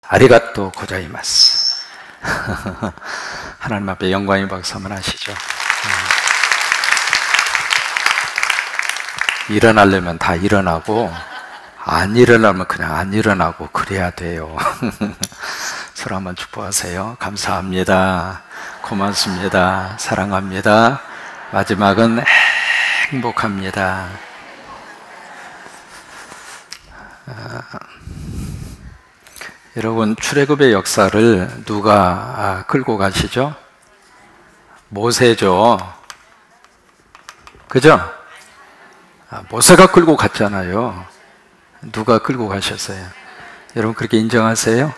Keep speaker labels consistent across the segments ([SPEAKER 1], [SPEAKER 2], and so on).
[SPEAKER 1] 아리가또 고자이마스. 하나님 앞에 영광의 박수 한번 하시죠. 일어나려면 다 일어나고 안 일어나면 그냥 안 일어나고 그래야 돼요. 서로 한번 축복하세요. 감사합니다. 고맙습니다. 사랑합니다. 마지막은 행복합니다. 여러분, 출애굽의 역사를 누가 끌고 가시죠? 모세죠. 그죠? 모세가 끌고 갔잖아요. 누가 끌고 가셨어요? 여러분, 그렇게 인정하세요?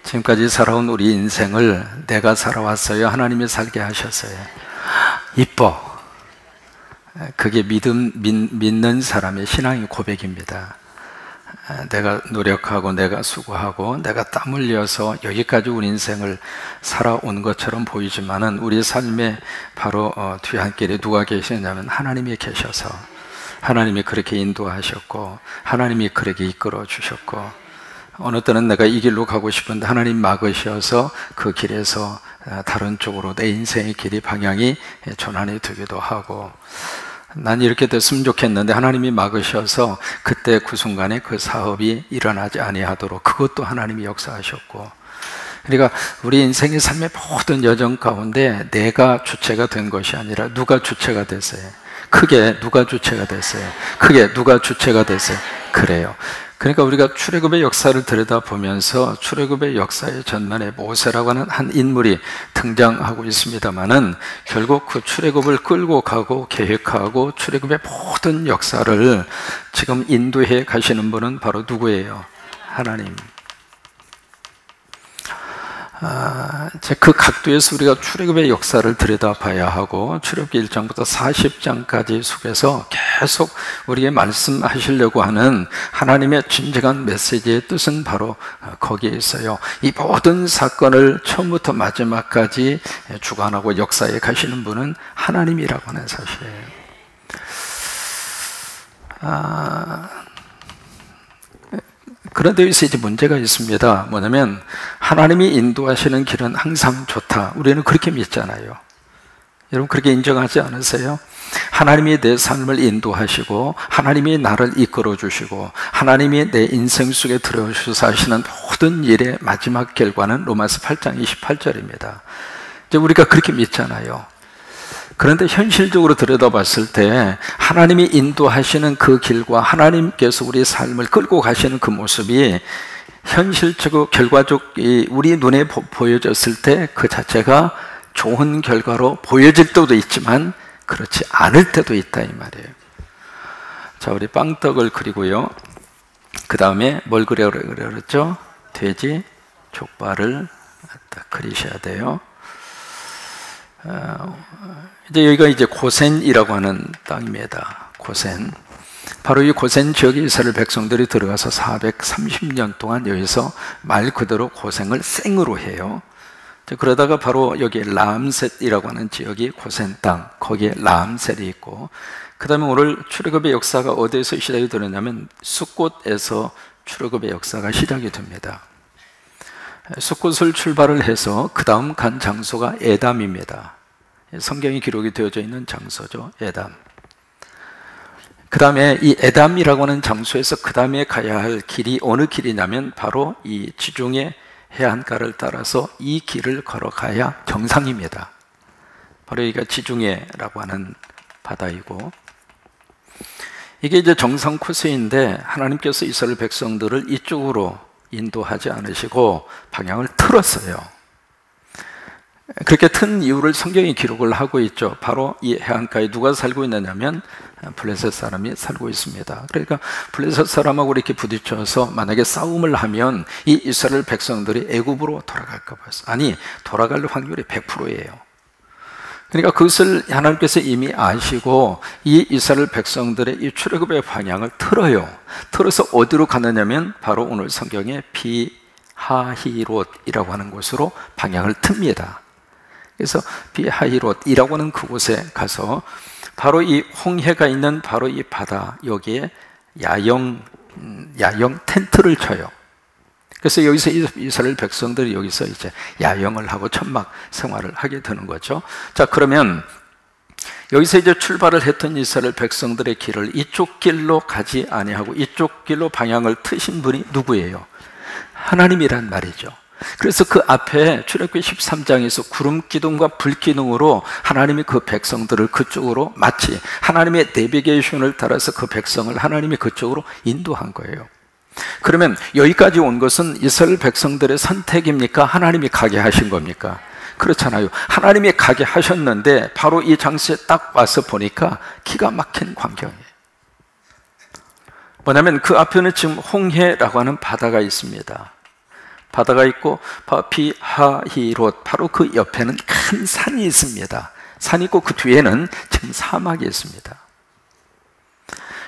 [SPEAKER 1] 지금까지 살아온 우리 인생을 내가 살아왔어요? 하나님이 살게 하셨어요? 이뻐. 그게 믿는 사람의 신앙의 고백입니다. 내가 노력하고 내가 수고하고 내가 땀 흘려서 여기까지 우리 인생을 살아온 것처럼 보이지만은 우리 삶의 바로 뒤안길에 누가 계시냐면 하나님이 계셔서 하나님이 그렇게 인도하셨고 하나님이 그렇게 이끌어 주셨고, 어느 때는 내가 이 길로 가고 싶은데 하나님 막으셔서 그 길에서 다른 쪽으로 내 인생의 길이 방향이 전환이 되기도 하고, 난 이렇게 됐으면 좋겠는데 하나님이 막으셔서 그때 그 순간에 그 사업이 일어나지 아니하도록 그것도 하나님이 역사하셨고, 그러니까 우리 인생의 삶의 모든 여정 가운데 내가 주체가 된 것이 아니라 누가 주체가 됐어요. 크게 누가 주체가 됐어요. 크게 누가 주체가 됐어요. 그래요. 그러니까 우리가 출애굽의 역사를 들여다보면서 출애굽의 역사의 전면에 모세라고 하는 한 인물이 등장하고 있습니다만은 결국 그 출애굽을 끌고 가고 계획하고 출애굽의 모든 역사를 지금 인도해 가시는 분은 바로 누구예요? 하나님. 그 각도에서 우리가 출애굽의 역사를 들여다봐야 하고, 출애굽기 1장부터 40장까지 속에서 계속 우리에게 말씀하시려고 하는 하나님의 진정한 메시지의 뜻은 바로 거기에 있어요. 이 모든 사건을 처음부터 마지막까지 주관하고 역사에 가시는 분은 하나님이라고 하는 사실이에요. 그런데 여기서 이제 문제가 있습니다. 뭐냐면 하나님이 인도하시는 길은 항상 좋다. 우리는 그렇게 믿잖아요. 여러분, 그렇게 인정하지 않으세요? 하나님이 내 삶을 인도하시고 하나님이 나를 이끌어 주시고 하나님이 내 인생 속에 들어오셔서 하시는 모든 일의 마지막 결과는 로마서 8장 28절입니다. 이제 우리가 그렇게 믿잖아요. 그런데 현실적으로 들여다봤을 때 하나님이 인도하시는 그 길과 하나님께서 우리 삶을 끌고 가시는 그 모습이 현실적으로 결과적 우리 눈에 보여졌을 때 그 자체가 좋은 결과로 보여질 때도 있지만 그렇지 않을 때도 있다, 이 말이에요. 자, 우리 빵떡을 그리고요, 그 다음에 뭘 그렸죠? 돼지 족발을 딱 그리셔야 돼요. 이제 여기가 이제 고센이라고 하는 땅입니다. 고센. 바로 이 고센 지역에 이스라엘 백성들이 들어가서 430년 동안 여기서 말 그대로 고생을 생으로 해요. 그러다가 바로 여기 람셋이라고 하는 지역이 고센 땅, 거기에 람셋이 있고, 그 다음에 오늘 출애굽의 역사가 어디에서 시작이 되느냐면 숫곳에서 출애굽의 역사가 시작이 됩니다. 숫곳을 출발을 해서 그 다음 간 장소가 에담입니다. 성경이 기록이 되어져 있는 장소죠. 에담. 그 다음에 이 에담이라고 하는 장소에서 그 다음에 가야 할 길이 어느 길이냐면 바로 이 지중해 해안가를 따라서 이 길을 걸어가야 정상입니다. 바로 여기가 지중해라고 하는 바다이고, 이게 이제 정상 코스인데 하나님께서 이스라엘 백성들을 이쪽으로 인도하지 않으시고 방향을 틀었어요. 그렇게 튼 이유를 성경이 기록을 하고 있죠. 바로 이 해안가에 누가 살고 있느냐면 블레셋 사람이 살고 있습니다. 그러니까 블레셋 사람하고 이렇게 부딪혀서 만약에 싸움을 하면 이 이스라엘 백성들이 애굽으로 돌아갈까 봐요. 아니, 돌아갈 확률이 100%예요. 그러니까 그것을 하나님께서 이미 아시고 이 이스라엘 백성들의 이 출애굽의 방향을 틀어요. 틀어서 어디로 가느냐면 바로 오늘 성경에 비하히롯이라고 하는 곳으로 방향을 틉니다. 그래서 비하히롯이라고 하는 그곳에 가서 바로 이 홍해가 있는 바로 이 바다, 여기에 야영 텐트를 쳐요. 그래서 여기서 이스라엘 백성들이 여기서 이제 야영을 하고 천막 생활을 하게 되는 거죠. 자, 그러면 여기서 이제 출발을 했던 이스라엘 백성들의 길을 이쪽 길로 가지 아니하고 이쪽 길로 방향을 트신 분이 누구예요? 하나님이란 말이죠. 그래서 그 앞에 출애굽기 13장에서 구름 기둥과 불 기둥으로 하나님이 그 백성들을 그쪽으로 마치 하나님의 내비게이션을 따라서 그 백성을 하나님이 그쪽으로 인도한 거예요. 그러면 여기까지 온 것은 이스라엘 백성들의 선택입니까? 하나님이 가게 하신 겁니까? 그렇잖아요. 하나님이 가게 하셨는데 바로 이 장소에 딱 와서 보니까 기가 막힌 광경이에요. 뭐냐면 그 앞에는 지금 홍해라고 하는 바다가 있습니다. 바다가 있고 비하히롯, 바로 그 옆에는 큰 산이 있습니다. 산이 있고 그 뒤에는 지금 사막이 있습니다.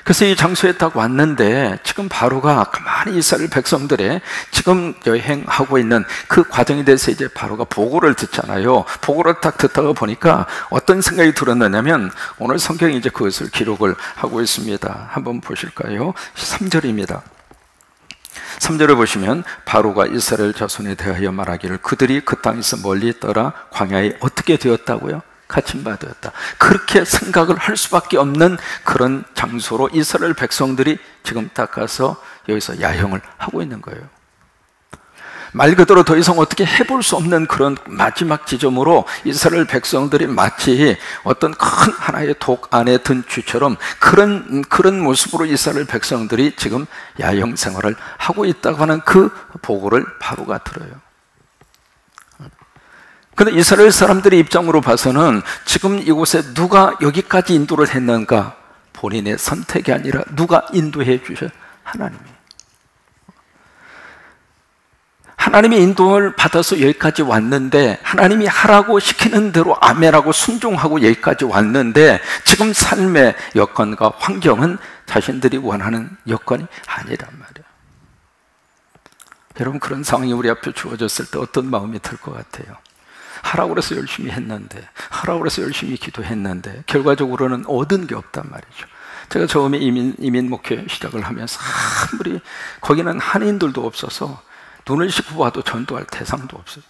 [SPEAKER 1] 그래서 이 장소에 딱 왔는데 지금 바로가 가만히 이스라엘 백성들의 지금 여행하고 있는 그 과정에 대해서 이제 바로가 보고를 듣잖아요. 보고를 딱 듣다가 보니까 어떤 생각이 들었느냐면 오늘 성경이 이제 그것을 기록을 하고 있습니다. 한번 보실까요? 3절입니다. 3절을 보시면 바로가 이스라엘 자손에 대하여 말하기를 그들이 그 땅에서 멀리 떠나 광야에 어떻게 되었다고요? 갇힌 바 되었다. 그렇게 생각을 할 수밖에 없는 그런 장소로 이스라엘 백성들이 지금 딱 가서 여기서 야영을 하고 있는 거예요. 말 그대로 더 이상 어떻게 해볼 수 없는 그런 마지막 지점으로 이스라엘 백성들이 마치 어떤 큰 하나의 독 안에 든 쥐처럼 그런 모습으로 이스라엘 백성들이 지금 야영 생활을 하고 있다고 하는 그 보고를 바로가 들어요. 그런데 이스라엘 사람들의 입장으로 봐서는 지금 이곳에 누가 여기까지 인도를 했는가? 본인의 선택이 아니라 누가 인도해 주셔? 하나님이. 하나님이 인도를 받아서 여기까지 왔는데 하나님이 하라고 시키는 대로 아멘하고 순종하고 여기까지 왔는데 지금 삶의 여건과 환경은 자신들이 원하는 여건이 아니란 말이에요. 여러분, 그런 상황이 우리 앞에 주어졌을 때 어떤 마음이 들 것 같아요? 하라고 해서 열심히 했는데, 하라고 해서 열심히 기도했는데 결과적으로는 얻은 게 없단 말이죠. 제가 처음에 이민 목회 시작을 하면서 아무리 거기는 한인들도 없어서 눈을 씻고 봐도 전도할 대상도 없어요.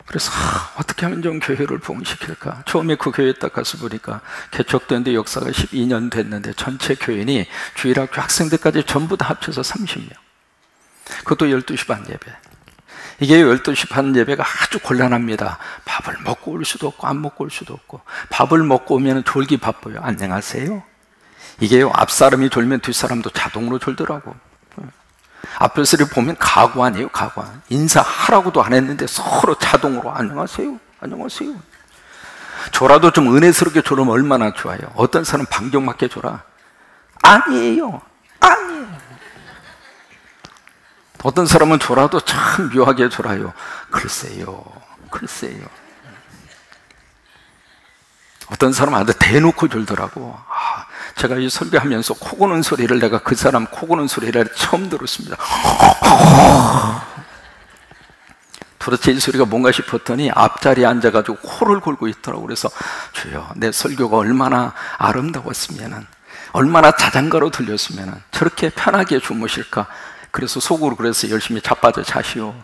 [SPEAKER 1] 그래서 어떻게 하면 좀 교회를 부흥시킬까? 처음에 그 교회에 딱 가서 보니까 개척된 데 역사가 12년 됐는데 전체 교인이 주일학교 학생들까지 전부 다 합쳐서 30명. 그것도 12시 반 예배. 이게 12시 반 예배가 아주 곤란합니다. 밥을 먹고 올 수도 없고 안 먹고 올 수도 없고, 밥을 먹고 오면 졸기 바빠요. 안녕하세요. 이게요, 앞사람이 졸면 뒷사람도 자동으로 졸더라고. 앞에서를 보면 가관이에요, 가관. 인사하라고도 안 했는데 서로 자동으로 안녕하세요, 안녕하세요. 졸아도 좀 은혜스럽게 졸으면 얼마나 좋아요. 어떤 사람 방정맞게 졸아? 아니에요, 아니에요. 어떤 사람은 졸아도 참 묘하게 졸아요. 글쎄요, 글쎄요. 어떤 사람은 아주 대놓고 졸더라고. 제가 이 설교하면서 코 고는 소리를, 내가 그 사람 코 고는 소리를 처음 들었습니다. 도대체 이 소리가 뭔가 싶었더니 앞자리에 앉아가지고 코를 골고 있더라고. 그래서 주여, 내 설교가 얼마나 아름다웠으면, 얼마나 자장가로 들렸으면 저렇게 편하게 주무실까. 그래서 속으로 그래서 열심히 자빠져 자시오.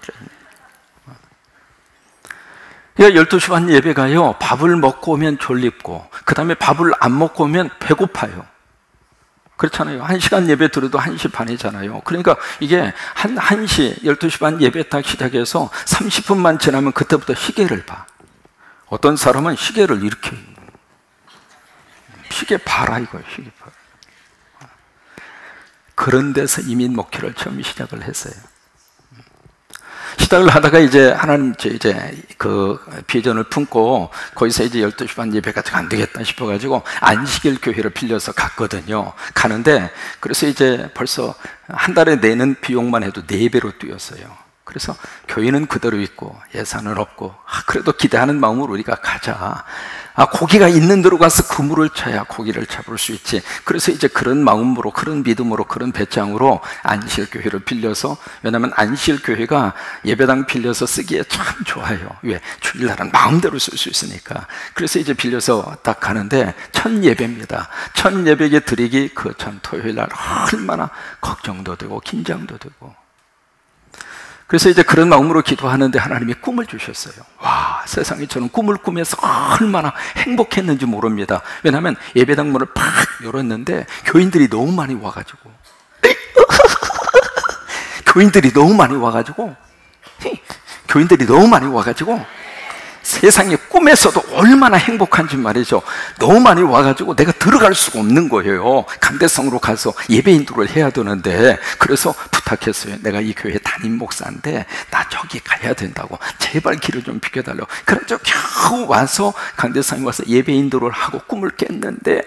[SPEAKER 1] 그러니까 12시 반 예배가요, 밥을 먹고 오면 졸립고 그 다음에 밥을 안 먹고 오면 배고파요. 그렇잖아요. 1시간 예배 들어도 1시 반이잖아요. 그러니까 이게 1시, 12시 반 예배 딱 시작해서 30분만 지나면 그때부터 시계를 봐. 어떤 사람은 시계를 이렇게, 시계 봐라 이거예요, 시계 봐라. 그런 데서 이민 목회를 처음 시작을 했어요. 시작을 하다가 이제 하나님 이제 그 비전을 품고 거기서 이제 12시 반 예배가 안 되겠다 싶어가지고 안식일 교회를 빌려서 갔거든요. 가는데 그래서 이제 벌써 한 달에 내는 비용만 해도 4배로 뛰었어요. 그래서 교회는 그대로 있고 예산은 없고 그래도 기대하는 마음으로 우리가 가자. 고기가 있는 데로 가서 그물을 쳐야 고기를 잡을 수 있지. 그래서 이제 그런 마음으로, 그런 믿음으로, 그런 배짱으로 안식일교회를 빌려서, 왜냐하면 안식일교회가 예배당 빌려서 쓰기에 참 좋아요. 왜? 주일날은 마음대로 쓸 수 있으니까. 그래서 이제 빌려서 딱 가는데 첫 예배입니다. 첫 예배에 드리기 그 전 토요일날 얼마나 걱정도 되고 긴장도 되고. 그래서 이제 그런 마음으로 기도하는데 하나님이 꿈을 주셨어요. 와, 세상에 저는 꿈을 꾸면서 얼마나 행복했는지 모릅니다. 왜냐하면 예배당 문을 팍 열었는데 교인들이 너무 많이 와가지고 교인들이 너무 많이 와가지고 세상에 꿈에서도 얼마나 행복한지 말이죠. 너무 많이 와가지고 내가 들어갈 수가 없는 거예요. 강대성으로 가서 예배 인도를 해야 되는데, 그래서 부탁했어요. 내가 이 교회 담임 목사인데 나 저기 가야 된다고, 제발 길을 좀 비켜달라고. 그래서 겨우 와서 강대성에 와서 예배 인도를 하고 꿈을 깼는데,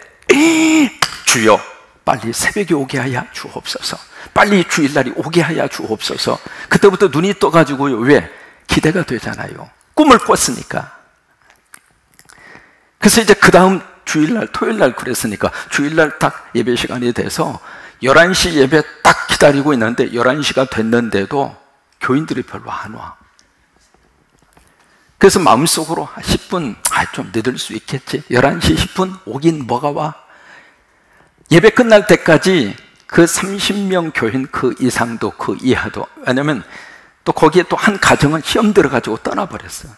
[SPEAKER 1] 주여 빨리 새벽에 오게 하여 주옵소서, 빨리 주일날이 오게 하여 주옵소서. 그때부터 눈이 떠가지고요. 왜? 기대가 되잖아요. 꿈을 꿨으니까. 그래서 이제 그 다음 주일날, 토요일날 그랬으니까 주일날 딱 예배 시간이 돼서 11시 예배 딱 기다리고 있는데 11시가 됐는데도 교인들이 별로 안 와. 그래서 마음속으로 10분, 좀 늦을 수 있겠지. 11시 10분 오긴 뭐가 와. 예배 끝날 때까지 그 30명 교인 그 이상도 그 이하도, 왜냐면 또 거기에 또 한 가정은 시험 들어가지고 떠나버렸어요.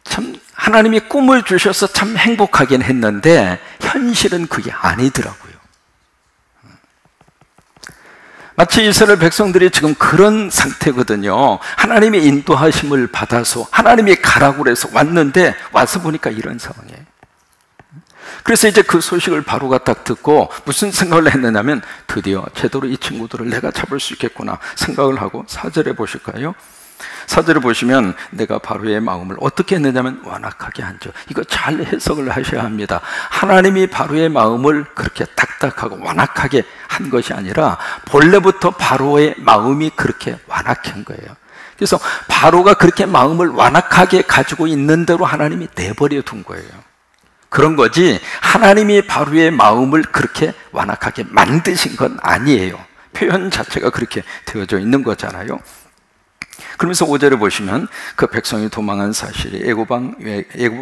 [SPEAKER 1] 참 하나님이 꿈을 주셔서 참 행복하긴 했는데 현실은 그게 아니더라고요. 마치 이스라엘 백성들이 지금 그런 상태거든요. 하나님의 인도하심을 받아서 하나님이 가라고 그래서 왔는데 와서 보니까 이런 상황이에요. 그래서 이제 그 소식을 바로가 딱 듣고 무슨 생각을 했느냐면, 드디어 제대로 이 친구들을 내가 잡을 수 있겠구나 생각을 하고, 4절에 보실까요? 4절에 보시면 내가 바로의 마음을 어떻게 했느냐면 완악하게 한즉. 이거 잘 해석을 하셔야 합니다. 하나님이 바로의 마음을 그렇게 딱딱하고 완악하게 한 것이 아니라 본래부터 바로의 마음이 그렇게 완악한 거예요. 그래서 바로가 그렇게 마음을 완악하게 가지고 있는 대로 하나님이 내버려 둔 거예요. 그런 거지 하나님이 바로의 마음을 그렇게 완악하게 만드신 건 아니에요. 표현 자체가 그렇게 되어져 있는 거잖아요. 그러면서 5절에 보시면 그 백성이 도망한 사실이 애굽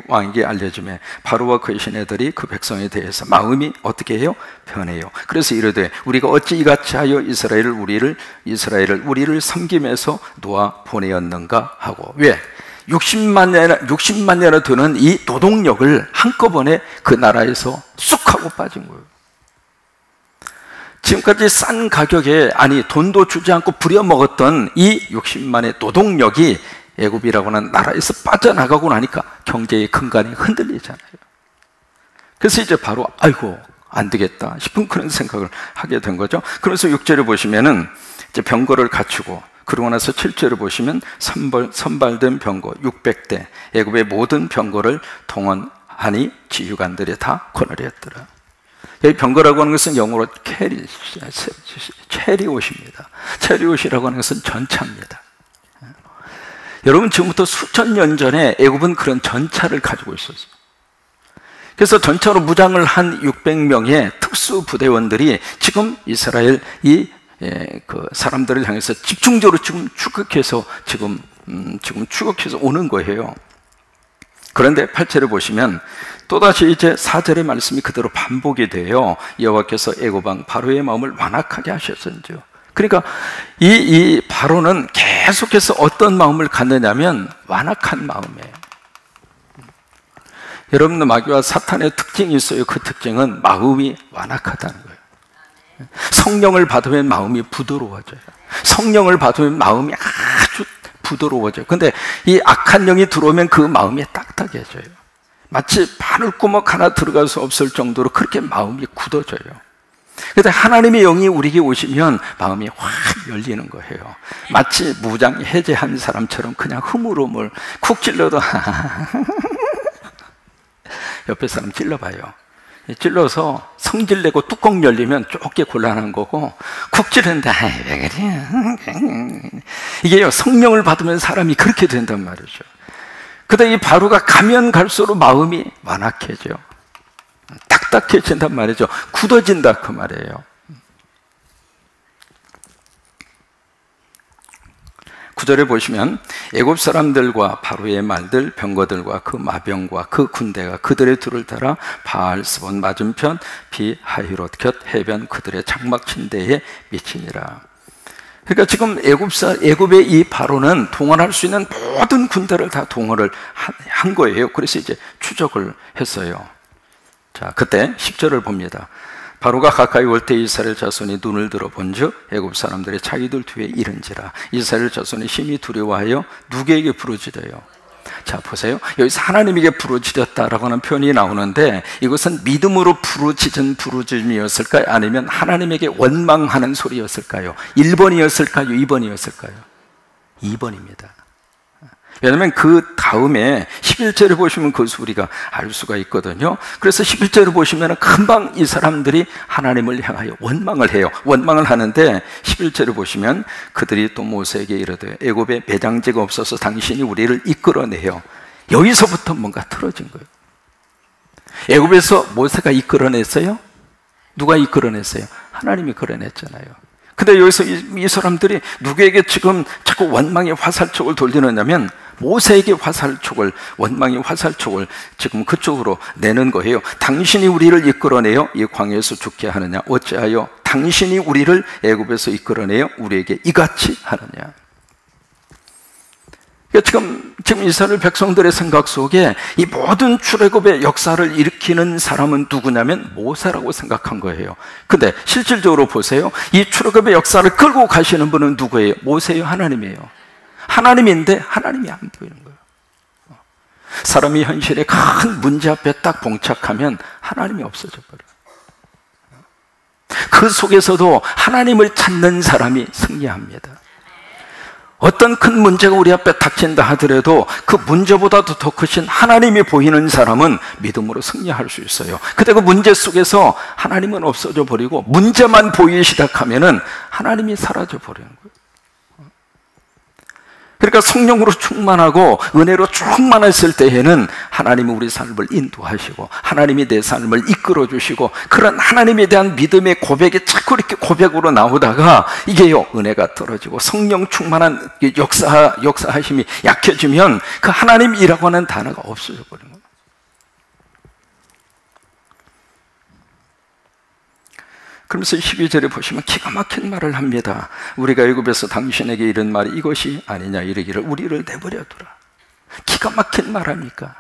[SPEAKER 1] 왕에게 알려지매 바로와 그의 시내들이 그 백성에 대해서 마음이 어떻게 해요? 변해요. 그래서 이르되 우리가 어찌 이같이 하여 이스라엘을 우리를 섬김에서 놓아 보내었는가 하고. 왜? 60만 년을 드는 이 노동력을 한꺼번에 그 나라에서 쑥 하고 빠진 거예요. 지금까지 싼 가격에, 돈도 주지 않고 부려먹었던 이 60만의 노동력이 애굽이라고 하는 나라에서 빠져나가고 나니까 경제의 근간이 흔들리잖아요. 그래서 이제 바로 아이고 안 되겠다 싶은 그런 생각을 하게 된 거죠. 그래서 6절에 보시면은 이제 병거를 갖추고, 그러고 나서 7절을 보시면 선발된 병거 600대, 애굽의 모든 병거를 동원하니 지휘관들이 다 거느렸더라. 여기 병거라고 하는 것은 영어로 체리옷입니다. 체리옷이라고 하는 것은 전차입니다. 여러분, 지금부터 수천 년 전에 애굽은 그런 전차를 가지고 있었어요. 그래서 전차로 무장을 한 600명의 특수 부대원들이 지금 이스라엘 그 사람들을 향해서 집중적으로 지금 추격해서 오는 거예요. 그런데 8절에 보시면 또다시 이제 4절의 말씀이 그대로 반복이 돼요. 여호와께서 애굽 왕 바로의 마음을 완악하게 하셨은지요. 그러니까 이 바로는 계속해서 어떤 마음을 갖느냐면 완악한 마음이에요. 여러분들, 마귀와 사탄의 특징이 있어요. 그 특징은 마음이 완악하다는 거예요. 성령을 받으면 마음이 부드러워져요. 성령을 받으면 마음이 아주 부드러워져요. 근데 이 악한 영이 들어오면 그 마음이 딱딱해져요. 마치 바늘구멍 하나 들어갈 수 없을 정도로 그렇게 마음이 굳어져요. 그런데 하나님의 영이 우리에게 오시면 마음이 확 열리는 거예요. 마치 무장 해제한 사람처럼 그냥 흐물흐물 쿡 찔러도 옆에 사람 찔러봐요. 찔러서 성질내고 뚜껑 열리면 좁게 곤란한 거고, 쿡 찌르는데 왜 그래? 이게요, 성령을 받으면 사람이 그렇게 된단 말이죠. 그런데 이 바로가 가면 갈수록 마음이 완악해져, 딱딱해진단 말이죠. 굳어진다 그 말이에요. 15절에 보시면 애굽 사람들과 바로의 말들, 병거들과 그 마병과 그 군대가 그들의 둘을 따라 바알스본 맞은편 비하히롯 곁 해변 그들의 장막 침대에 미치니라. 그러니까 지금 애굽의 이 바로는 동원할 수 있는 모든 군대를 다 동원을 한 거예요. 그래서 이제 추적을 했어요. 자, 그때 10절을 봅니다. 바로가 가까이 올 때 이스라엘 자손이 눈을 들어 본즉 애굽 사람들이 자기들 뒤에 이른지라. 이스라엘 자손이 심히 두려워하여 누구에게 부르짖어요? 자, 보세요. 여기서 하나님에게 부르짖었다라고 하는 표현이 나오는데, 이것은 믿음으로 부르짖은 부르짖음이었을까요? 아니면 하나님에게 원망하는 소리였을까요? 1번이었을까요? 2번이었을까요? 2번입니다. 왜냐하면 그 다음에 11절에 보시면 그 소리가 알 수가 있거든요. 그래서 11절에 보시면 금방 이 사람들이 하나님을 향하여 원망을 해요. 원망을 하는데 11절에 보시면 그들이 또 모세에게 이르되 애굽에 매장지가 없어서 당신이 우리를 이끌어내요. 여기서부터 뭔가 틀어진 거예요. 애굽에서 모세가 이끌어냈어요? 누가 이끌어냈어요? 하나님이 이끌어냈잖아요. 근데 여기서 이 사람들이 누구에게 지금 자꾸 원망의 화살촉을 돌리느냐면 모세에게 원망의 화살촉을 지금 그쪽으로 내는 거예요. 당신이 우리를 이끌어내요 이 광야에서 죽게 하느냐? 어찌하여 당신이 우리를 애굽에서 이끌어내요 우리에게 이같이 하느냐? 지금 이스라엘 백성들의 생각 속에 이 모든 출애굽의 역사를 일으키는 사람은 누구냐면 모세라고 생각한 거예요. 근데 실질적으로 보세요. 이 출애굽의 역사를 끌고 가시는 분은 누구예요? 모세예요? 하나님이에요? 하나님인데 하나님이 안 보이는 거예요. 사람이 현실에 큰 문제 앞에 딱 봉착하면 하나님이 없어져 버려요. 그 속에서도 하나님을 찾는 사람이 승리합니다. 어떤 큰 문제가 우리 앞에 닥친다 하더라도 그 문제보다도 더 크신 하나님이 보이는 사람은 믿음으로 승리할 수 있어요. 근데 그 문제 속에서 하나님은 없어져 버리고 문제만 보이기 시작하면은 하나님이 사라져 버리는 거예요. 그러니까 성령으로 충만하고 은혜로 충만했을 때에는 하나님이 우리 삶을 인도하시고 하나님이 내 삶을 이끌어 주시고 그런 하나님에 대한 믿음의 고백이 자꾸 이렇게 고백으로 나오다가 이게요 은혜가 떨어지고 성령 충만한 역사하심이 약해지면 그 하나님이라고 하는 단어가 없어져 버리는 거예요. 그러면서 12절에 보시면 기가 막힌 말을 합니다. 우리가 애굽에서 당신에게 이른 말이 이것이 아니냐 이르기를 우리를 내버려두라. 기가 막힌 말합니까?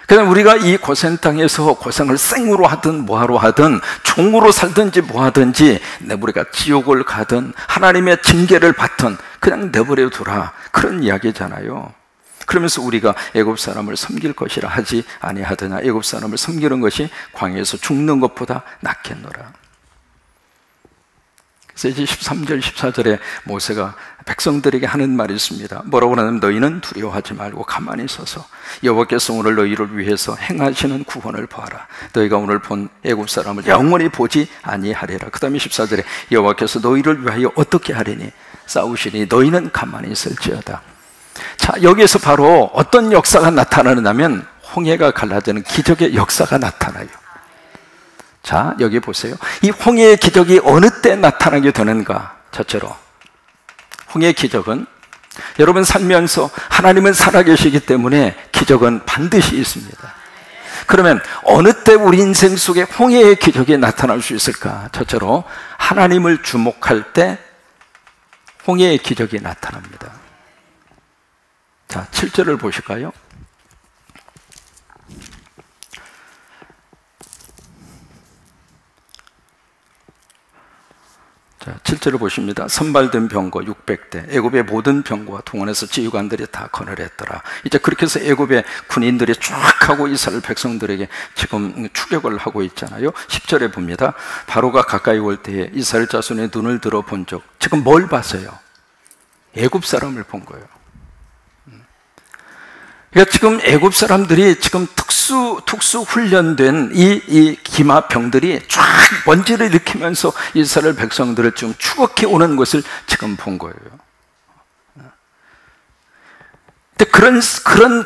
[SPEAKER 1] 그냥 우리가 이 고생 땅에서 고생을 생으로 하든 뭐하러 하든 종으로 살든지 뭐하든지 우리가 지옥을 가든 하나님의 징계를 받든 그냥 내버려두라 그런 이야기잖아요. 그러면서 우리가 애굽 사람을 섬길 것이라 하지 아니하더냐 애굽 사람을 섬기는 것이 광야에서 죽는 것보다 낫겠노라. 그래서 이제 13절 14절에 모세가 백성들에게 하는 말이 있습니다. 뭐라고 하냐면 너희는 두려워하지 말고 가만히 서서 여호와께서 오늘 너희를 위해서 행하시는 구원을 보아라. 너희가 오늘 본 애굽 사람을 영원히 보지 아니하리라. 그 다음에 14절에 여호와께서 너희를 위하여 어떻게 하리니 싸우시니 너희는 가만히 있을지어다. 자, 여기에서 바로 어떤 역사가 나타나느냐면 홍해가 갈라지는 기적의 역사가 나타나요. 자, 여기 보세요. 이 홍해의 기적이 어느 때 나타나게 되는가? 첫째로 홍해의 기적은 여러분 살면서 하나님은 살아계시기 때문에 기적은 반드시 있습니다. 그러면 어느 때 우리 인생 속에 홍해의 기적이 나타날 수 있을까? 첫째로 하나님을 주목할 때 홍해의 기적이 나타납니다. 자, 7절을 보실까요? 자, 7절을 보십니다. 선발된 병거 600대 애굽의 모든 병거와 동원해서 지휘관들이 다 거느렸더라. 이제 그렇게 해서 애굽의 군인들이 쫙 하고 이스라엘 백성들에게 지금 추격을 하고 있잖아요. 10절에 봅니다. 바로가 가까이 올 때에 이스라엘 자손의 눈을 들어 본 적 지금 뭘 봤어요? 애굽 사람을 본 거예요. 그러니까 지금 애굽 사람들이 지금 특수 훈련된 이 기마병들이 쫙 먼지를 일으키면서 이스라엘 백성들을 지금 추격해 오는 것을 지금 본 거예요. 근데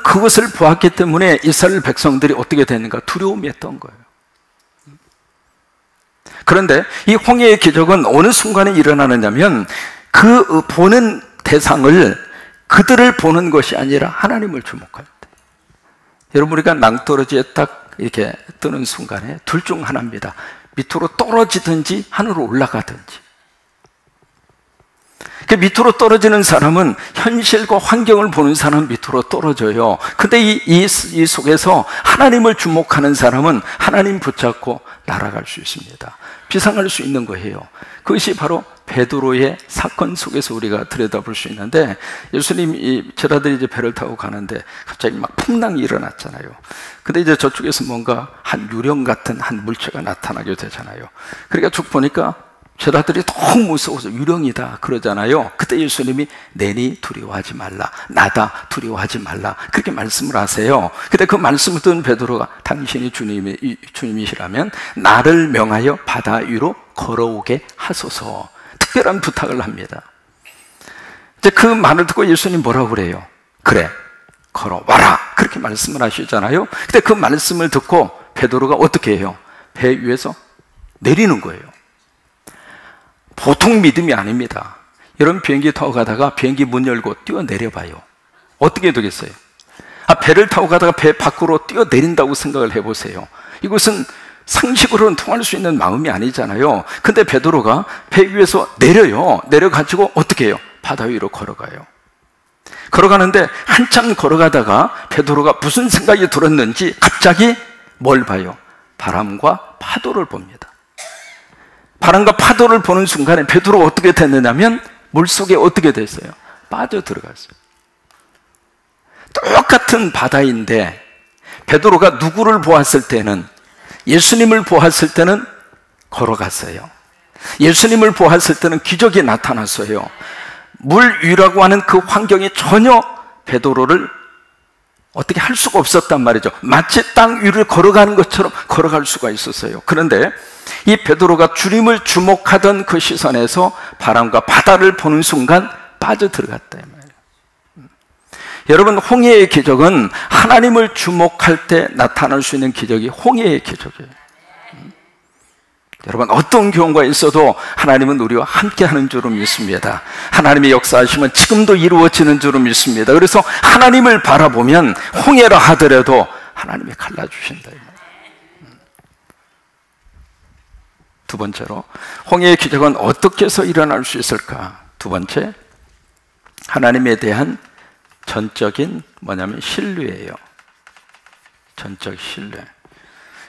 [SPEAKER 1] 그것을 보았기 때문에 이스라엘 백성들이 어떻게 되는가? 두려움이었던 거예요. 그런데 이 홍해의 기적은 어느 순간에 일어나느냐면 그 보는 대상을 그들을 보는 것이 아니라 하나님을 주목할 때. 여러분, 우리가 낭떠러지에 딱 이렇게 뜨는 순간에 둘 중 하나입니다. 밑으로 떨어지든지 하늘로 올라가든지. 밑으로 떨어지는 사람은 현실과 환경을 보는 사람은 밑으로 떨어져요. 근데 이 속에서 하나님을 주목하는 사람은 하나님 붙잡고 날아갈 수 있습니다. 비상할 수 있는 거예요. 그것이 바로 베드로의 사건 속에서 우리가 들여다볼 수 있는데, 예수님이 제자들이 이제 배를 타고 가는데 갑자기 막 풍랑이 일어났잖아요. 근데 이제 저쪽에서 뭔가 한 유령 같은 한 물체가 나타나게 되잖아요. 그러니까 쭉 보니까 제자들이 너무 무서워서 유령이다 그러잖아요. 그때 예수님이 내니 두려워하지 말라, 나다 두려워하지 말라, 그렇게 말씀을 하세요. 근데 그 말씀을 듣는 베드로가 당신이 주님이시라면 나를 명하여 바다 위로 걸어오게 하소서, 특별한 부탁을 합니다. 이제 그 말을 듣고 예수님 뭐라고 그래요? 그래, 걸어와라, 그렇게 말씀을 하시잖아요. 근데 그 말씀을 듣고 베드로가 어떻게 해요? 배 위에서 내리는 거예요. 보통 믿음이 아닙니다. 여러분, 비행기 타고 가다가 비행기 문 열고 뛰어내려봐요. 어떻게 되겠어요? 배를 타고 가다가 배 밖으로 뛰어내린다고 생각을 해보세요. 이것은 상식으로는 통할 수 있는 마음이 아니잖아요. 근데 베드로가 배 위에서 내려요. 내려가지고 어떻게 해요? 바다 위로 걸어가요. 걸어가는데 한참 걸어가다가 베드로가 무슨 생각이 들었는지 갑자기 뭘 봐요? 바람과 파도를 봅니다. 바람과 파도를 보는 순간에 베드로가 어떻게 됐느냐면 물속에 어떻게 됐어요? 빠져 들어갔어요. 똑같은 바다인데 베드로가 누구를 보았을 때는, 예수님을 보았을 때는 걸어갔어요. 예수님을 보았을 때는 기적이 나타났어요. 물 위라고 하는 그 환경이 전혀 베드로를 어떻게 할 수가 없었단 말이죠. 마치 땅 위를 걸어가는 것처럼 걸어갈 수가 있었어요. 그런데 이 베드로가 주님을 주목하던 그 시선에서 바람과 바다를 보는 순간 빠져들어갔다 이 말이에요. 여러분, 홍해의 기적은 하나님을 주목할 때 나타날 수 있는 기적이 홍해의 기적이에요. 여러분, 어떤 경우가 있어도 하나님은 우리와 함께하는 줄을 믿습니다. 하나님의 역사하심은 지금도 이루어지는 줄을 믿습니다. 그래서 하나님을 바라보면 홍해라 하더라도 하나님이 갈라주신다. 두 번째로, 홍해의 기적은 어떻게 해서 일어날 수 있을까? 두 번째, 하나님에 대한 전적인 신뢰예요. 전적 신뢰.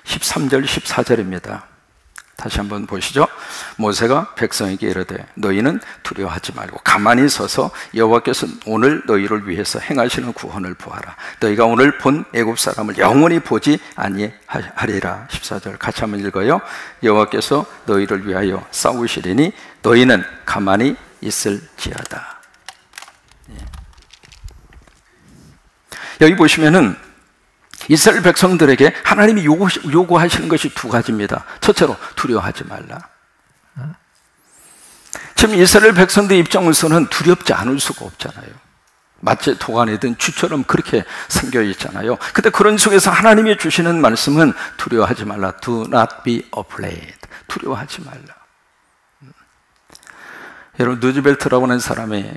[SPEAKER 1] 13절 14절입니다 다시 한번 보시죠. 모세가 백성에게 이르되 너희는 두려워하지 말고 가만히 서서 여호와께서 오늘 너희를 위해서 행하시는 구원을 보아라. 너희가 오늘 본 애굽 사람을 영원히 보지 아니하리라. 14절 같이 한번 읽어요. 여호와께서 너희를 위하여 싸우시리니 너희는 가만히 있을지어다. 여기 보시면은 이스라엘 백성들에게 하나님이 요구하시는 것이 두 가지입니다. 첫째로 두려워하지 말라. 지금 이스라엘 백성들 입장에서는 두렵지 않을 수가 없잖아요. 마치 도가니든 쥐처럼 그렇게 생겨 있잖아요. 근데 그런 속에서 하나님이 주시는 말씀은 두려워하지 말라. Do not be afraid. 두려워하지 말라. 여러분, 누즈벨트라고 하는 사람이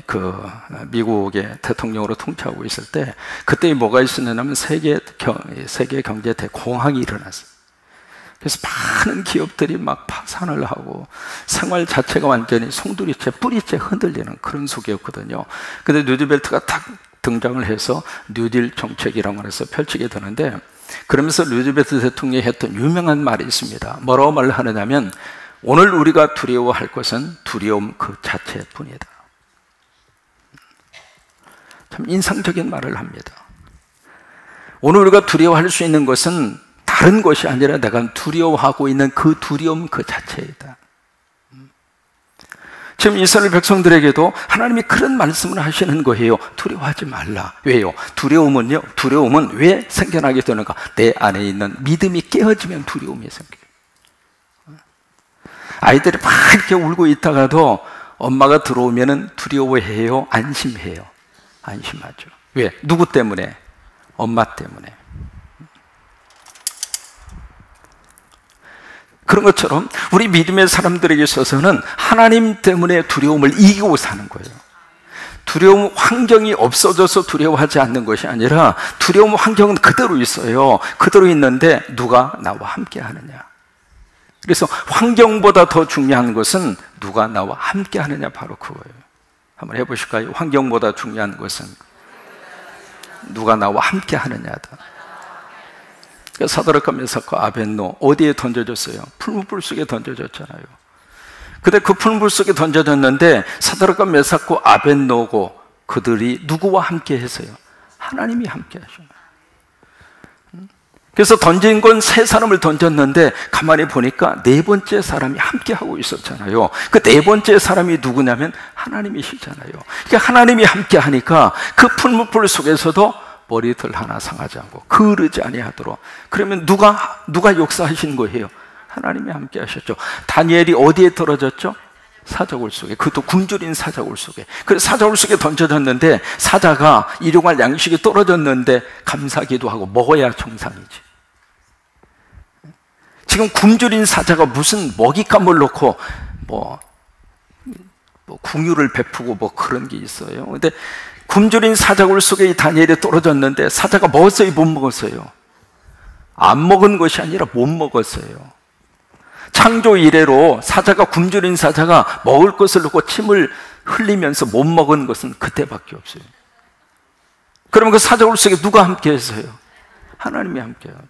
[SPEAKER 1] 미국의 대통령으로 통치하고 있을 때 그때 뭐가 있었냐면 세계 경제 대공황이 일어났어요. 그래서 많은 기업들이 막 파산을 하고 생활 자체가 완전히 송두리째 뿌리째 흔들리는 그런 속이었거든요. 근데 누즈벨트가 딱 등장을 해서 뉴딜 정책이라고 해서 펼치게 되는데, 그러면서 누즈벨트 대통령이 했던 유명한 말이 있습니다. 뭐라고 말을 하느냐면, 오늘 우리가 두려워할 것은 두려움 그 자체뿐이다. 참 인상적인 말을 합니다. 오늘 우리가 두려워할 수 있는 것은 다른 것이 아니라 내가 두려워하고 있는 그 두려움 그 자체이다. 지금 이스라엘 백성들에게도 하나님이 그런 말씀을 하시는 거예요. 두려워하지 말라. 왜요? 두려움은 왜 생겨나게 되는가? 내 안에 있는 믿음이 깨어지면 두려움이 생겨요. 아이들이 막 이렇게 울고 있다가도 엄마가 들어오면 두려워해요? 안심해요? 안심하죠. 왜? 누구 때문에? 엄마 때문에. 그런 것처럼 우리 믿음의 사람들에게 있어서는 하나님 때문에 두려움을 이기고 사는 거예요. 두려움 환경이 없어져서 두려워하지 않는 것이 아니라 두려움 환경은 그대로 있어요. 그대로 있는데 누가 나와 함께 하느냐. 그래서 환경보다 더 중요한 것은 누가 나와 함께 하느냐, 바로 그거예요. 한번 해보실까요? 환경보다 중요한 것은 누가 나와 함께 하느냐다. 사드락과 메삭과 아벳노 어디에 던져졌어요? 풀무불 속에 던져졌잖아요. 근데 그 풀무불 속에 던져졌는데 사드락과 메삭과 아벳노고 그들이 누구와 함께 했어요? 하나님이 함께 하셔요. 그래서 던진 건 세 사람을 던졌는데 가만히 보니까 네 번째 사람이 함께 하고 있었잖아요. 그 네 번째 사람이 누구냐면 하나님이시잖아요. 그러니까 하나님이 함께 하니까 그 풀무불 속에서도 머리털 하나 상하지 않고 그르지 아니하도록. 그러면 누가 역사하신 거예요? 하나님이 함께 하셨죠. 다니엘이 어디에 떨어졌죠? 사자굴 속에. 그것도 굶주린 사자굴 속에. 그래서 사자굴 속에 던져졌는데 사자가 일용할 양식이 떨어졌는데 감사기도 하고 먹어야 정상이지. 지금 굶주린 사자가 무슨 먹잇감을 놓고 뭐 궁유를 베푸고 뭐 그런 게 있어요. 근데 굶주린 사자굴 속에 이 다니엘이 떨어졌는데 사자가 먹었어요, 못 먹었어요? 안 먹은 것이 아니라 못 먹었어요. 창조 이래로 사자가, 굶주린 사자가 먹을 것을 놓고 침을 흘리면서 못 먹은 것은 그때밖에 없어요. 그러면 그 사자굴 속에 누가 함께 했어요? 하나님이 함께 하죠.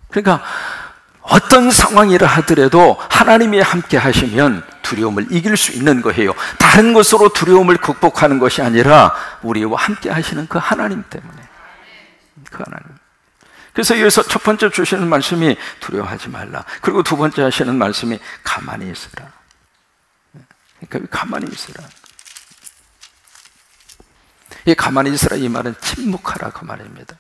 [SPEAKER 1] 그러니까 어떤 상황이라 하더라도 하나님이 함께 하시면 두려움을 이길 수 있는 거예요. 다른 것으로 두려움을 극복하는 것이 아니라 우리와 함께 하시는 그 하나님 때문에. 그 하나님. 그래서 여기서 첫 번째 주시는 말씀이 두려워하지 말라. 그리고 두 번째 하시는 말씀이 가만히 있으라. 그러니까 가만히 있으라. 이 가만히 있으라, 이 말은 침묵하라 그 말입니다.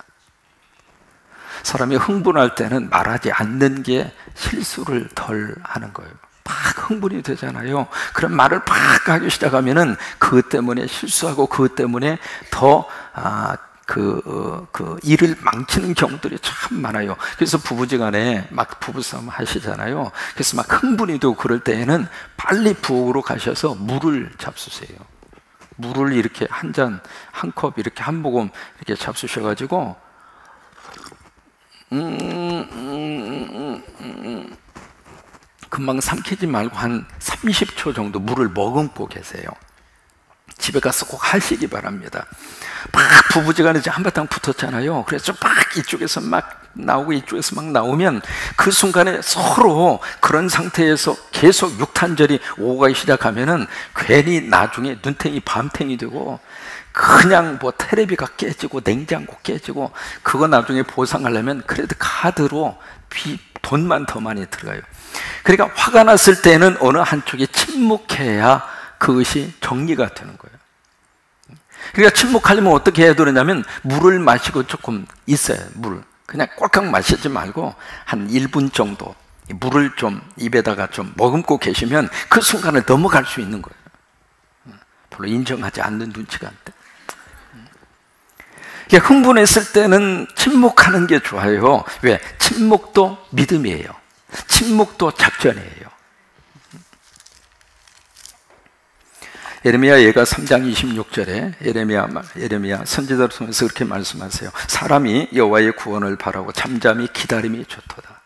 [SPEAKER 1] 사람이 흥분할 때는 말하지 않는 게 실수를 덜 하는 거예요. 막 흥분이 되잖아요. 그럼 말을 팍 하기 시작하면은 그것 때문에 실수하고 그것 때문에 더 일을 망치는 경우들이 참 많아요. 그래서 부부지간에 막 부부싸움 하시잖아요. 그래서 막 흥분이 되고 그럴 때에는 빨리 부엌으로 가셔서 물을 잡수세요. 물을 이렇게 한 잔, 한 컵, 이렇게 한 모금 이렇게 잡수셔가지고 금방 삼키지 말고 한 30초 정도 물을 머금고 계세요. 집에 가서 꼭 하시기 바랍니다. 막 부부지간에 이제 한바탕 붙었잖아요. 그래서 막 이쪽에서 막 나오고 이쪽에서 막 나오면 그 순간에 서로 그런 상태에서 계속 육탄절이 오고 가기 시작하면은 괜히 나중에 눈탱이 밤탱이 되고 그냥 뭐 테레비가 깨지고 냉장고 깨지고 그거 나중에 보상하려면 크레딧 카드로 돈만 더 많이 들어가요. 그러니까 화가 났을 때는 어느 한쪽이 침묵해야 그것이 정리가 되는 거예요. 그러니까 침묵하려면 어떻게 해야 되느냐면 물을 마시고 조금 있어요. 물 그냥 꼴깍 마시지 말고 한 1분 정도 물을 좀 입에다가 좀 머금고 계시면 그 순간을 넘어갈 수 있는 거예요. 별로 인정하지 않는 눈치가 안 돼. 흥분했을 때는 침묵하는 게 좋아요. 왜? 침묵도 믿음이에요. 침묵도 작전이에요. 예레미야 예가 3장 26절에 예레미야 선지자를 통해서 그렇게 말씀하세요. 사람이 여호와의 구원을 바라고 잠잠히 기다림이 좋도다.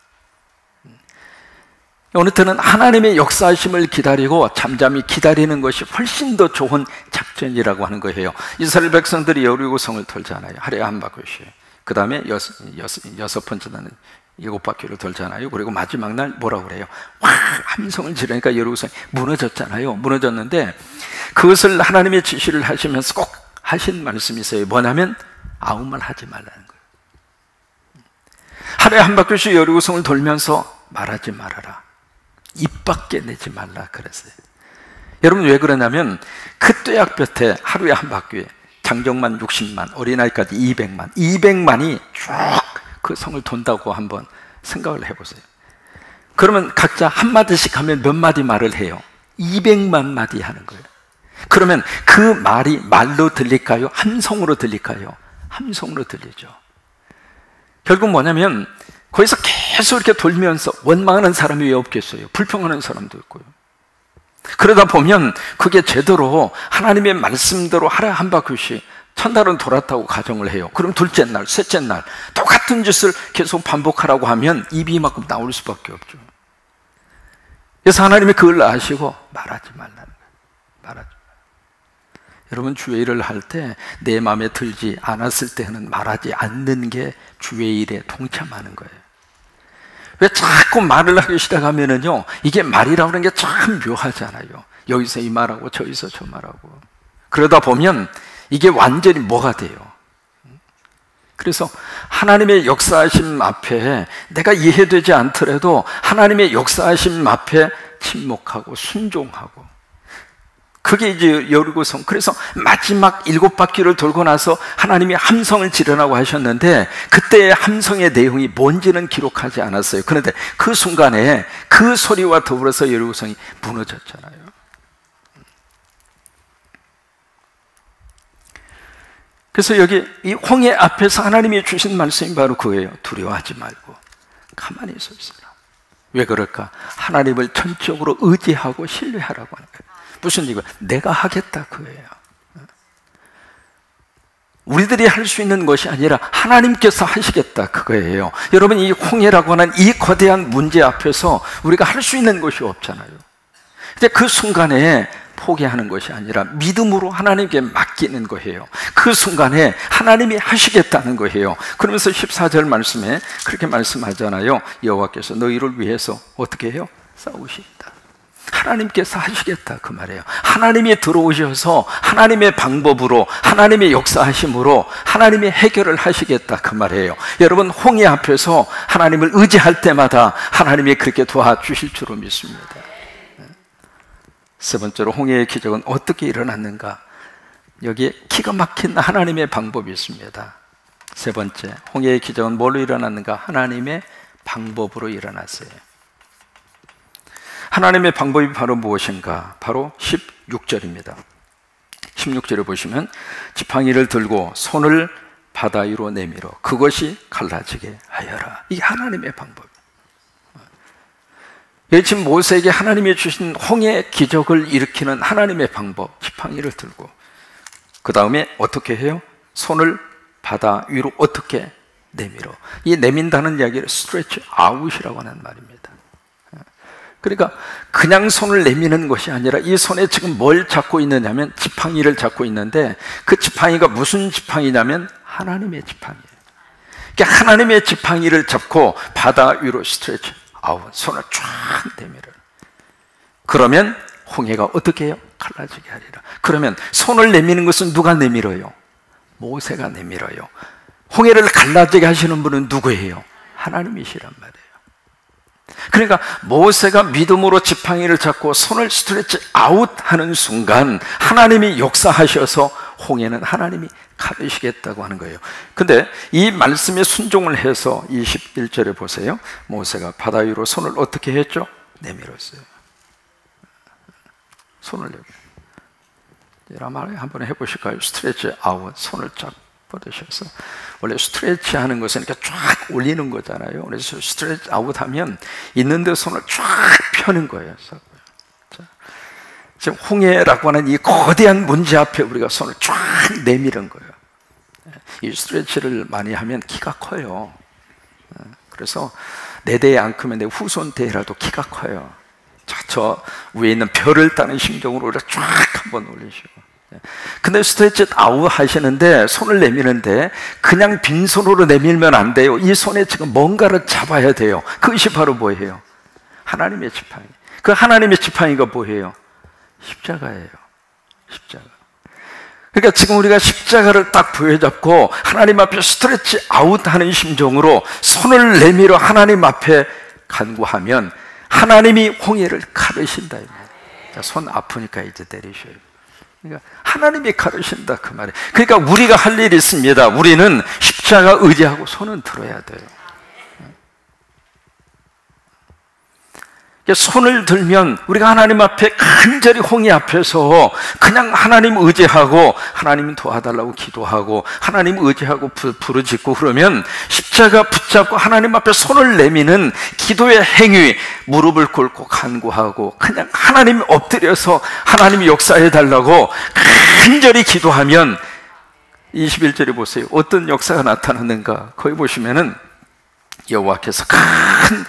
[SPEAKER 1] 어느 때는 하나님의 역사하심을 기다리고 잠잠히 기다리는 것이 훨씬 더 좋은 작전이라고 하는 거예요. 이스라엘 백성들이 여리고성을 돌잖아요. 하루에 한 바퀴씩. 그 다음에 여섯 번째 날은 7바퀴를 돌잖아요. 그리고 마지막 날 뭐라고 그래요? 와! 함성을 지르니까 여리고성이 무너졌잖아요. 무너졌는데 그것을 하나님의 지시를 하시면서 꼭 하신 말씀이 있어요. 뭐냐면 아무 말 하지 말라는 거예요. 하루에 한 바퀴씩 여리고성을 돌면서 말하지 말아라. 입 밖에 내지 말라 그랬어요. 여러분 왜 그러냐면 그 뙤약볕에 하루에 한 바퀴 장정만 60만, 어린아이까지 200만이 쭉 그 성을 돈다고 한번 생각을 해보세요. 그러면 각자 한마디씩 하면 몇 마디 말을 해요? 200만 마디 하는 거예요. 그러면 그 말이 말로 들릴까요? 함성으로 들릴까요? 함성으로 들리죠. 결국 뭐냐면 거기서 계속 이렇게 돌면서 원망하는 사람이 왜 없겠어요? 불평하는 사람도 있고요. 그러다 보면 그게 제대로 하나님의 말씀대로 하루에 한 바퀴씩 첫날은 돌았다고 가정을 해요. 그럼 둘째 날, 셋째 날 똑같은 짓을 계속 반복하라고 하면 입이 이만큼 나올 수밖에 없죠. 그래서 하나님이 그걸 아시고 말하지 말라는 거예요. 말하지 말라. 여러분, 주의 일을 할 때 내 마음에 들지 않았을 때는 말하지 않는 게 주의 일에 동참하는 거예요. 왜 자꾸 말을 하기 시작하면은요, 이게 말이라고 하는 게 참 묘하잖아요. 여기서 이 말하고 저기서 저 말하고. 그러다 보면 이게 완전히 뭐가 돼요. 그래서 하나님의 역사하심 앞에 내가 이해되지 않더라도 하나님의 역사하심 앞에 침묵하고 순종하고, 그게 이제 여리고성. 그래서 마지막 7바퀴를 돌고 나서 하나님이 함성을 지르라고 하셨는데 그때의 함성의 내용이 뭔지는 기록하지 않았어요. 그런데 그 순간에 그 소리와 더불어서 여리고성이 무너졌잖아요. 그래서 여기 이 홍해 앞에서 하나님이 주신 말씀이 바로 그거예요. 두려워하지 말고 가만히 서 있어라. 왜 그럴까? 하나님을 전적으로 의지하고 신뢰하라고 하는 거예요. 무슨 이거 내가 하겠다 그거예요. 우리들이 할 수 있는 것이 아니라 하나님께서 하시겠다 그거예요. 여러분, 이 홍해라고 하는 이 거대한 문제 앞에서 우리가 할 수 있는 것이 없잖아요. 근데 그 순간에 포기하는 것이 아니라 믿음으로 하나님께 맡기는 거예요. 그 순간에 하나님이 하시겠다는 거예요. 그러면서 14절 말씀에 그렇게 말씀하잖아요. 여호와께서 너희를 위해서 어떻게 해요? 싸우시다. 하나님께서 하시겠다 그 말이에요. 하나님이 들어오셔서 하나님의 방법으로, 하나님의 역사하심으로 하나님이 해결을 하시겠다 그 말이에요. 여러분, 홍해 앞에서 하나님을 의지할 때마다 하나님이 그렇게 도와주실 줄로 믿습니다. 세 번째로 홍해의 기적은 어떻게 일어났는가? 여기에 기가 막힌 하나님의 방법이 있습니다. 세 번째, 홍해의 기적은 뭘로 일어났는가? 하나님의 방법으로 일어났어요. 하나님의 방법이 바로 무엇인가? 바로 16절입니다. 16절에 보시면 지팡이를 들고 손을 바다 위로 내밀어 그것이 갈라지게 하여라. 이게 하나님의 방법이에요. 지금 모세에게 하나님이 주신 홍해 기적을 일으키는 하나님의 방법, 지팡이를 들고 그 다음에 어떻게 해요? 손을 바다 위로 어떻게 내밀어. 이 내민다는 이야기를 stretch out이라고 하는 말입니다. 그러니까 그냥 손을 내미는 것이 아니라 이 손에 지금 뭘 잡고 있느냐면 지팡이를 잡고 있는데 그 지팡이가 무슨 지팡이냐면 하나님의 지팡이에요. 그러니까 하나님의 지팡이를 잡고 바다 위로 스트레치 아웃, 손을 쫙 내밀어요. 그러면 홍해가 어떻게 해요? 갈라지게 하리라. 그러면 손을 내미는 것은 누가 내밀어요? 모세가 내밀어요. 홍해를 갈라지게 하시는 분은 누구예요? 하나님이시란 말이에요. 그러니까 모세가 믿음으로 지팡이를 잡고 손을 스트레치 아웃 하는 순간 하나님이 역사하셔서 홍해는 하나님이 가르시겠다고 하는 거예요. 근데 이 말씀에 순종을 해서 21절에 보세요. 모세가 바다 위로 손을 어떻게 했죠? 내밀었어요. 손을 내밀어. 한번 해보실까요? 스트레치 아웃, 손을 쫙 뻗으셔서. 원래 스트레치 하는 것은 이렇게 쫙 올리는 거잖아요. 그래서 스트레치 아웃 하면 있는데 손을 쫙 펴는 거예요. 자, 지금 홍해라고 하는 이 거대한 문제 앞에 우리가 손을 쫙 내미는 거예요. 이 스트레치를 많이 하면 키가 커요. 그래서 내 대에 안 크면 내 후손 대라도 키가 커요. 저 위에 있는 별을 따는 심정으로 우리가 쫙 한번 올리시고. 근데 스트레치 아웃 하시는데 손을 내미는데 그냥 빈손으로 내밀면 안 돼요. 이 손에 지금 뭔가를 잡아야 돼요. 그것이 바로 뭐예요? 하나님의 지팡이. 그 하나님의 지팡이가 뭐예요? 십자가예요. 십자가. 그러니까 지금 우리가 십자가를 딱 부여잡고 하나님 앞에 스트레치 아웃 하는 심정으로 손을 내밀어 하나님 앞에 간구하면 하나님이 홍해를 가르신다. 자, 손 아프니까 이제 내리셔요. 그러니까 하나님이 가르신다 그 말이에요. 그러니까 우리가 할 일이 있습니다. 우리는 십자가 의지하고 손은 들어야 돼요. 손을 들면 우리가 하나님 앞에 간절히 홍해 앞에서 그냥 하나님 의지하고 하나님 도와달라고 기도하고 하나님 의지하고 부르짖고 그러면 십자가 붙잡고 하나님 앞에 손을 내미는 기도의 행위, 무릎을 꿇고 간구하고 그냥 하나님 엎드려서 하나님이 역사해 달라고 간절히 기도하면 21절에 보세요. 어떤 역사가 나타나는가? 거기 보시면은 여호와께서 큰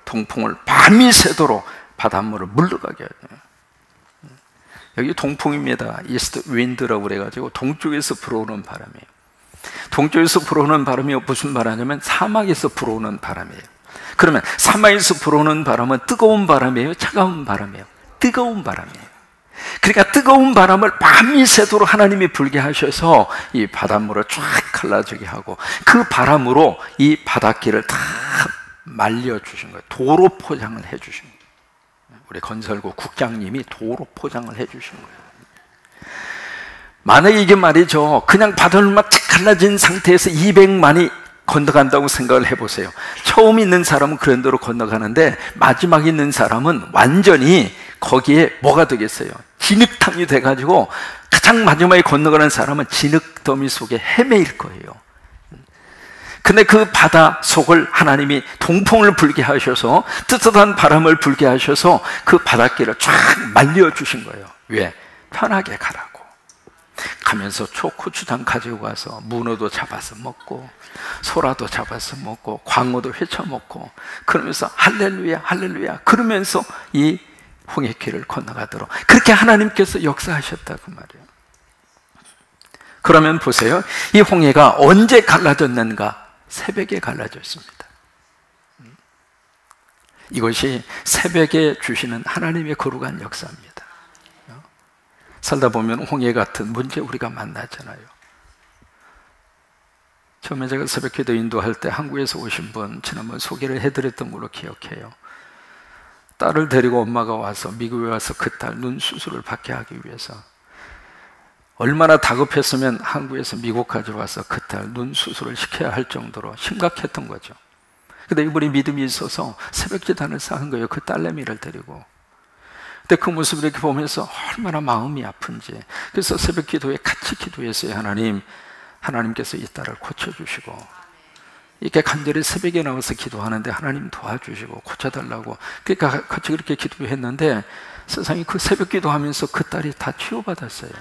[SPEAKER 1] 동풍을 밤이 새도록 바닷물을 물러가게 하죠. 여기 동풍입니다. 이스트 윈드라고 그래가지고 동쪽에서 불어오는 바람이에요. 동쪽에서 불어오는 바람이 무슨 바람이냐면 사막에서 불어오는 바람이에요. 그러면 사막에서 불어오는 바람은 뜨거운 바람이에요? 차가운 바람이에요? 뜨거운 바람이에요. 그러니까 뜨거운 바람을 밤이 새도록 하나님이 불게 하셔서 이 바닷물을 쫙 갈라지게 하고 그 바람으로 이 바닷길을 다 말려주신 거예요. 도로 포장을 해주신 거예요. 우리 건설고 국장님이 도로 포장을 해주신 거예요. 만약에 이게 말이죠, 그냥 바닷물만 쫙 갈라진 상태에서 200만이 건너간다고 생각을 해보세요. 처음 있는 사람은 그런 대로 건너가는데 마지막에 있는 사람은 완전히 거기에 뭐가 되겠어요? 진흙탕이 돼가지고 가장 마지막에 건너가는 사람은 진흙더미 속에 헤매일 거예요. 근데 그 바다 속을 하나님이 동풍을 불게 하셔서 뜨뜻한 바람을 불게 하셔서 그 바닷길을 쫙 말려주신 거예요. 왜? 편하게 가라고. 가면서 초고추장 가지고 가서 문어도 잡아서 먹고 소라도 잡아서 먹고 광어도 회쳐 먹고 그러면서 할렐루야 할렐루야 그러면서 이 홍해길을 건너가도록 그렇게 하나님께서 역사하셨다고 말이에요. 그러면 보세요. 이 홍해가 언제 갈라졌는가? 새벽에 갈라졌습니다. 이것이 새벽에 주시는 하나님의 거룩한 역사입니다. 살다 보면 홍해 같은 문제 우리가 만나잖아요. 처음에 제가 새벽기도 인도할 때 한국에서 오신 분 지난번 소개를 해드렸던 걸로 기억해요. 딸을 데리고 엄마가 와서 미국에 와서 그 딸 눈 수술을 받게 하기 위해서 얼마나 다급했으면 한국에서 미국까지 와서 그 딸 눈 수술을 시켜야 할 정도로 심각했던 거죠. 근데 이분이 믿음이 있어서 새벽 기도를 쌓은 거예요. 그 딸내미를 데리고. 근데 그 모습을 이렇게 보면서 얼마나 마음이 아픈지. 그래서 새벽 기도에 같이 기도했어요. 하나님께서 이 딸을 고쳐주시고 이렇게 간절히 새벽에 나와서 기도하는데 하나님 도와주시고 고쳐달라고 그러니까 같이 그렇게 기도했는데 세상에 그 새벽 기도하면서 그 딸이 다 치유받았어요.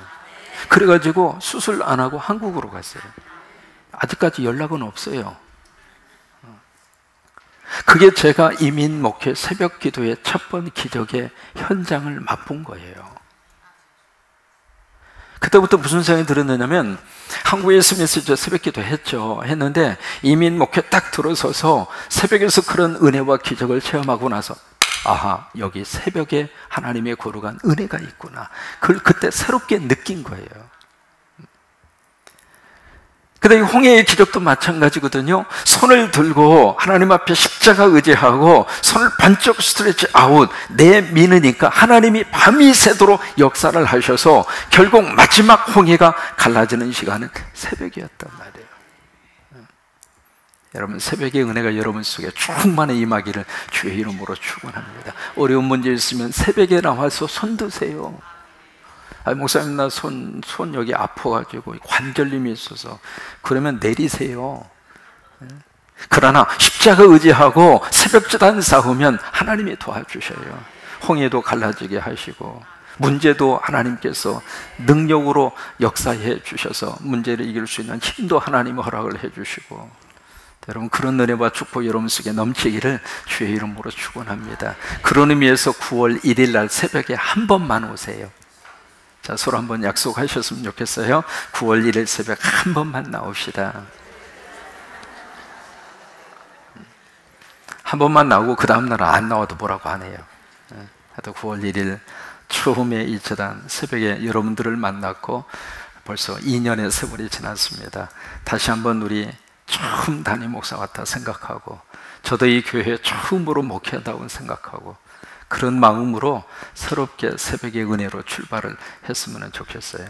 [SPEAKER 1] 그래가지고 수술 안 하고 한국으로 갔어요. 아직까지 연락은 없어요. 그게 제가 이민 목회 새벽 기도의 첫 번 기적의 현장을 맛본 거예요. 그때부터 무슨 생각이 들었느냐면 한국에 있으면서 저 새벽 기도 했는데 이민 목회 딱 들어서서 새벽에서 그런 은혜와 기적을 체험하고 나서 아하, 여기 새벽에 하나님의 거룩한 은혜가 있구나. 그걸 그때 새롭게 느낀 거예요. 근데 이 홍해의 기적도 마찬가지거든요. 손을 들고 하나님 앞에 십자가 의지하고 손을 반쪽 스트레치 아웃 내미느니까 하나님이 밤이 새도록 역사를 하셔서 결국 마지막 홍해가 갈라지는 시간은 새벽이었단 말이에요. 여러분, 새벽의 은혜가 여러분 속에 충만히 임하기를 주의 이름으로 축원합니다. 어려운 문제 있으면 새벽에 나와서 손 드세요. 목사님 나 손 여기 아파가지고 관절림이 있어서 그러면 내리세요. 그러나 십자가 의지하고 새벽기도 싸우면 하나님이 도와주셔요. 홍해도 갈라지게 하시고 문제도 하나님께서 능력으로 역사해 주셔서 문제를 이길 수 있는 힘도 하나님이 허락을 해 주시고 여러분 그런 은혜와 축복 여러분 속에 넘치기를 주의 이름으로 축원합니다. 그런 의미에서 9월 1일 날 새벽에 한 번만 오세요. 자, 서로 한번 약속하셨으면 좋겠어요. 9월 1일 새벽 한 번만 나옵시다. 한 번만 나오고 그 다음날은 안 나와도 뭐라고 안 해요. 하여튼 9월 1일 처음에 이 재단 새벽에 여러분들을 만났고 벌써 2년의 세월이 지났습니다. 다시 한번 우리 처음 담임 목사 같다 생각하고 저도 이 교회에 처음으로 목회한다고 생각하고 그런 마음으로 새롭게 새벽의 은혜로 출발을 했으면 좋겠어요.